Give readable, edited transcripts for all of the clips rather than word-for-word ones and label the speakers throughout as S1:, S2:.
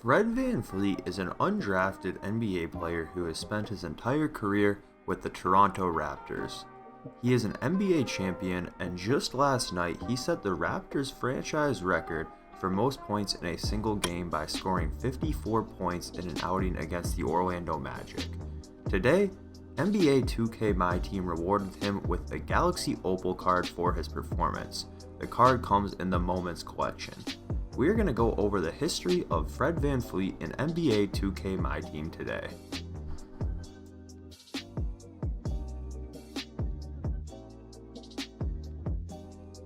S1: Fred VanVleet is an undrafted NBA player who has spent his entire career with the Toronto Raptors. He is an NBA champion, and just last night he set the Raptors franchise record for most points in a single game by scoring 54 points in an outing against the Orlando Magic. Today, NBA 2K MyTeam rewarded him with a Galaxy Opal card for his performance. The card comes in the Moments collection. We are going to go over the history of Fred VanVleet in NBA 2K MyTeam today.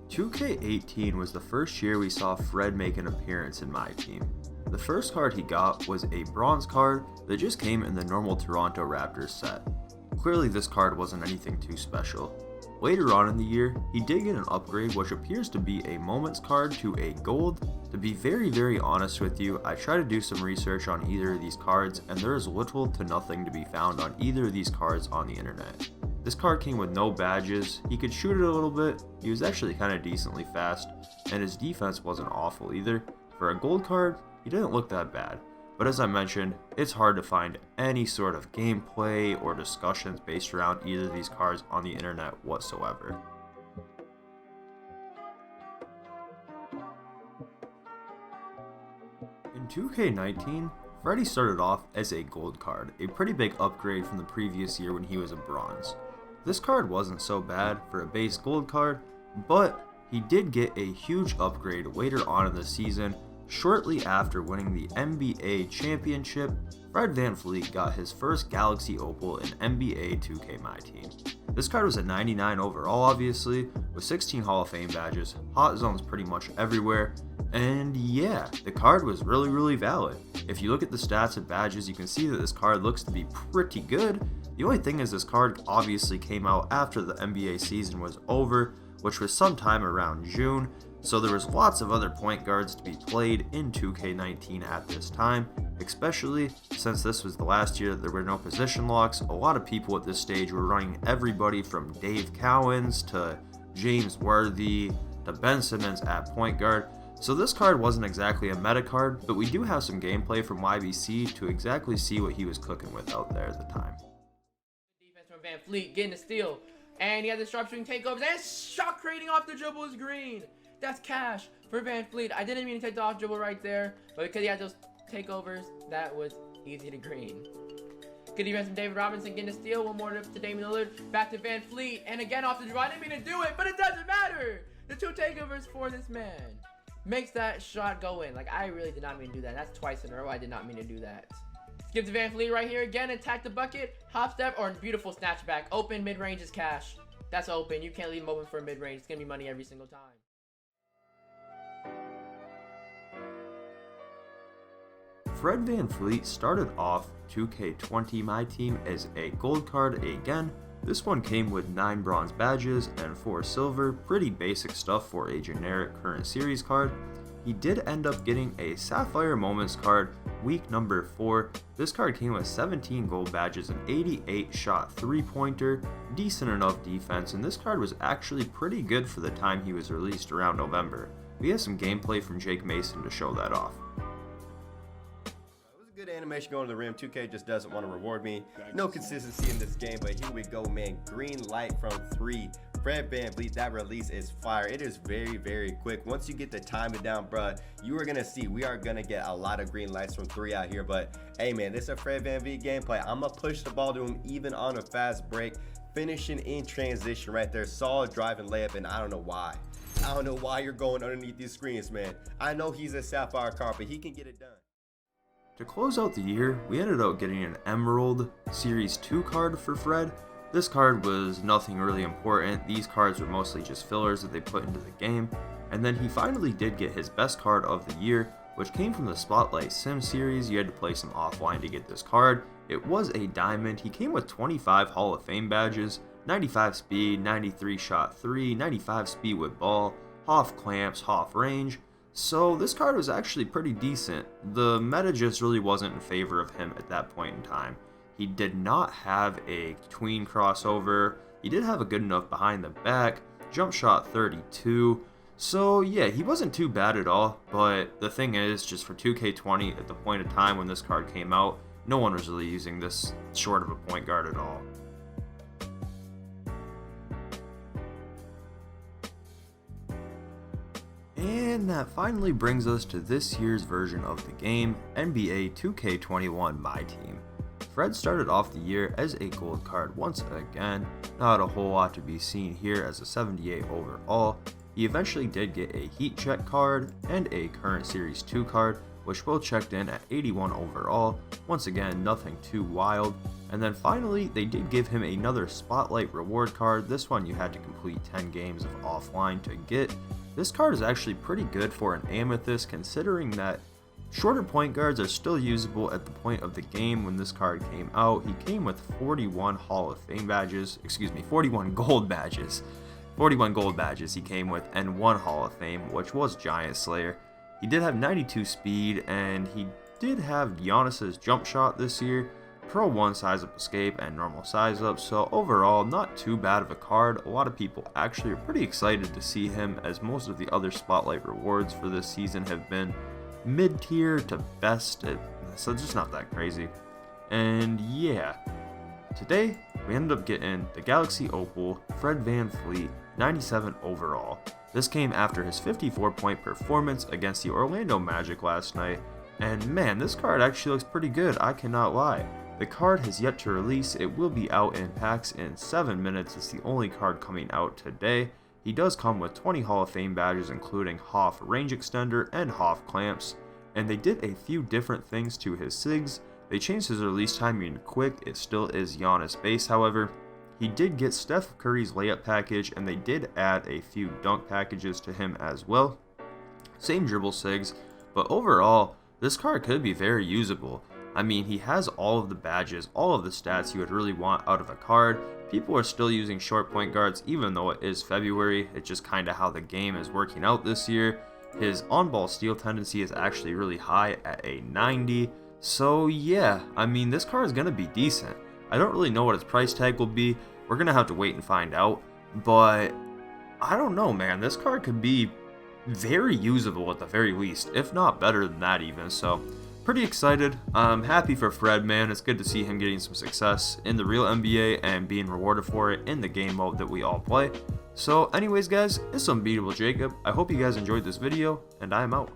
S1: "2K18 was the first year we saw Fred make an appearance in MyTeam. The first card he got was a bronze card that just came in the normal Toronto Raptors set. Clearly this card wasn't anything too special. Later on in the year, he did get an upgrade which appears to be a Moments card to a gold. To be very honest with you, I tried to do some research on either of these cards and there is little to nothing to be found on either of these cards on the internet. This card came with no badges, he could shoot it a little bit, he was actually kind of decently fast, and his defense wasn't awful either. For a gold card, he didn't look that bad. But as I mentioned, it's hard to find any sort of gameplay or discussions based around either of these cards on the internet whatsoever. In 2K19, Freddy started off as a gold card, a pretty big upgrade from the previous year when he was a bronze. This card wasn't so bad for a base gold card, but he did get a huge upgrade later on in the season. Shortly after winning the NBA championship, Fred VanVleet got his first Galaxy Opal in NBA 2K MyTeam. This card was a 99 overall obviously, with 16 Hall of Fame badges, hot zones pretty much everywhere, and yeah, the card was really valid. If you look at the stats and badges, you can see that this card looks to be pretty good. The only thing is this card obviously came out after the NBA season was over, which was sometime around June, so there was lots of other point guards to be played in 2K19 at this time, especially since this was the last year that there were no position locks. A lot of people at this stage were running everybody from Dave Cowens to James Worthy to Ben Simmons at point guard, so this card wasn't exactly a meta card, but we do have some gameplay from YBC to exactly see what he was cooking with out there at the time.
S2: Defense from VanVleet, getting a steal, and he has the sharpshooting takeovers, and shot creating off the dribble is green. That's cash for VanVleet. I didn't mean to take the off dribble right there, but because he had those takeovers, that was easy to green. Good defense from David Robinson, getting a steal. One more to Damian Lillard. Back to VanVleet, and again off the dribble. I didn't mean to do it, but it doesn't matter. The two takeovers for this man makes that shot go in. Like, I really did not mean to do that. That's twice in a row. I did not mean to do that. Skip to VanVleet right here again. Attack the bucket. Hop step or beautiful snatch back. Open mid-range is cash. That's open. You can't leave him open for a mid-range. It's going to be money every single time.
S1: Fred VanVleet started off 2K20 MyTeam as a gold card again. This one came with 9 bronze badges and 4 silver, pretty basic stuff for a generic current series card. He did end up getting a Sapphire Moments card week number 4. This card came with 17 gold badges, an 88 shot 3-pointer, decent enough defense, and this card was actually pretty good for the time he was released around November. We have some gameplay from Jake Mason to show that off.
S3: Good animation going to the rim. 2K just doesn't want to reward me. No consistency in this game, but here we go, man. Green light from 3. Fred VanVleet, that release is fire. It is very quick. Once you get the timing down, bruh, you are going to see we are going to get a lot of green lights from 3 out here. But, hey, man, this is a Fred VanVleet gameplay. I'm going to push the ball to him even on a fast break. Finishing in transition right there. Solid driving layup, and I don't know why. I don't know why you're going underneath these screens, man. I know he's a Sapphire card, but he can get it done.
S1: To close out the year, we ended up getting an Emerald Series 2 card for Fred. This card was nothing really important. These cards were mostly just fillers that they put into the game. And then he finally did get his best card of the year, which came from the Spotlight Sim series. You had to play some offline to get this card. It was a diamond. He came with 25 Hall of Fame badges, 95 speed, 93 shot 3, 95 speed with ball, Hoff clamps, Hoff range. So this card was actually pretty decent. The meta just really wasn't in favor of him at that point in time. He did not have a tween crossover. He did have a good enough behind the back, jump shot 32. So yeah, he wasn't too bad at all, but the thing is, just for 2K20 at the point of time when this card came out, no one was really using this short of a point guard at all. And that finally brings us to this year's version of the game, NBA 2K21 MyTeam. Fred started off the year as a gold card once again, not a whole lot to be seen here as a 78 overall. He eventually did get a heat check card and a current series 2 card, which both checked in at 81 overall, once again nothing too wild. And then finally they did give him another spotlight reward card. This one you had to complete 10 games of offline to get. This card is actually pretty good for an amethyst, considering that shorter point guards are still usable at the point of the game when this card came out. He came with 41 Hall of Fame badges, 41 gold badges. 41 gold badges he came with, and 1 Hall of Fame, which was Giant Slayer. He did have 92 speed, and he did have Giannis's jump shot this year, Pro 1 size up escape, and normal size up, so overall not too bad of a card. A lot of people actually are pretty excited to see him, as most of the other spotlight rewards for this season have been mid-tier to best, so just not that crazy. And yeah, today we ended up getting the Galaxy Opal Fred Vanvleet 97 overall. This came after his 54-point performance against the Orlando Magic last night, and man, this card actually looks pretty good, I cannot lie. The card has yet to release. It will be out in packs in 7 minutes. It's the only card coming out today. He does come with 20 Hall of Fame badges, including Hoff Range Extender and Hoff Clamps, and they did a few different things to his SIGs. They changed his release timing quick. It still is Giannis base, however. He did get Steph Curry's layup package, and they did add a few dunk packages to him as well. Same dribble SIGs, but overall, this card could be very usable. I mean, he has all of the badges, all of the stats you would really want out of a card. People are still using short point guards even though it is February. It's just kind of how the game is working out this year. His on-ball steal tendency is actually really high at a 90. So yeah, I mean, this card is going to be decent. I don't really know what its price tag will be. We're going to have to wait and find out. But I don't know, man. This card could be very usable at the very least, if not better than that even. So pretty excited. I'm happy for Fred, man. It's good to see him getting some success in the real NBA and being rewarded for it in the game mode that we all play. So anyways guys, it's Unbeatable Jacob. I hope you guys enjoyed this video, and I'm out.